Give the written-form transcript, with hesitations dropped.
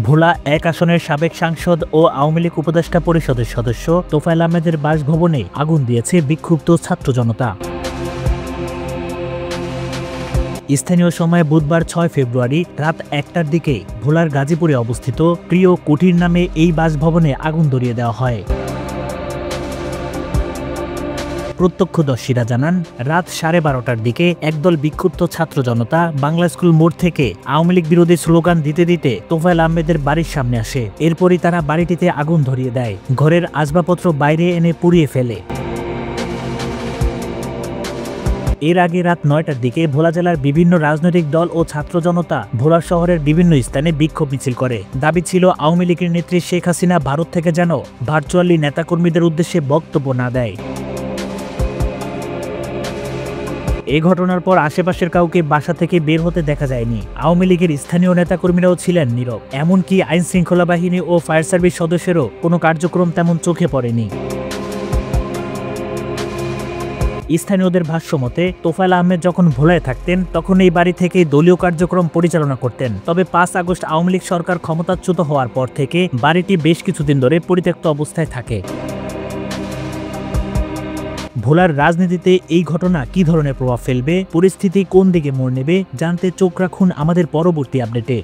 ভোলা ১ আসনের সাবেক সাংসদ ও আওয়ামী লীগ উপদেষ্টা পরিষদের সদস্য তোফায়েল আহমেদের বাসভবনে আগুন দিয়েছে বিক্ষুব্ধ ছাত্র জনতা। স্থানীয় সময় বুধবার ৬ ফেব্রুয়ারি রাত ১টার দিকে ভোলার গাজীপুরে অবস্থিত প্রিয় কুটির নামে এই বাসভবনে আগুন ধরিয়ে দেওয়া হয়। প্রত্যক্ষদর্শীরা জানান, রাত 12:30টার দিকে একদল বিক্ষুব্ধ ছাত্র জনতা বাংলা স্কুল মোড় থেকে আওয়ামী লীগ বিরোধী স্লোগান দিতে দিতে তোফায়েল আহমেদের বাড়ির সামনে আসে। এরপরই তারা বাড়িটিতে আগুন ধরিয়ে দেয়, ঘরের আসবাবপত্র বাইরে এনে পুড়িয়ে ফেলে। এর আগে রাত ৯টার দিকে ভোলা জেলার বিভিন্ন রাজনৈতিক দল ও ছাত্র জনতা ভোলা শহরের বিভিন্ন স্থানে বিক্ষোভ মিছিল করে। দাবি ছিল আওয়ামী লীগের নেত্রী শেখ হাসিনা ভারত থেকে যেন ভার্চুয়ালি নেতাকর্মীদের উদ্দেশ্যে বক্তব্য না দেয়। এই ঘটনার পর আশেপাশের কাউকে বাসা থেকে বের হতে দেখা যায়নি। আওয়ামী লীগের স্থানীয় নেতাকর্মীরাও ছিলেন নীরব। এমনকি আইন শৃঙ্খলা বাহিনী ও ফায়ার সার্ভিস সদস্যেরও কোনো কার্যক্রম তেমন চোখে পড়েনি। স্থানীয়দের ভাষ্যমতে তোফায়েল আহমেদ যখন ভোলায় থাকতেন তখন এই বাড়ি থেকেই দলীয় কার্যক্রম পরিচালনা করতেন। তবে ৫ আগস্ট আওয়ামী লীগ সরকার ক্ষমতাচ্যুত হওয়ার পর থেকে বাড়িটি বেশ কিছুদিন ধরে পরিত্যক্ত অবস্থায় থাকে। ভোলার রাজনীতিতে এই ঘটনা কী ধরনের প্রভাব ফেলবে, পরিস্থিতি কোন দিকে মোড় নেবে জানতে চোখ রাখুন আমাদের পরবর্তী আপডেটে।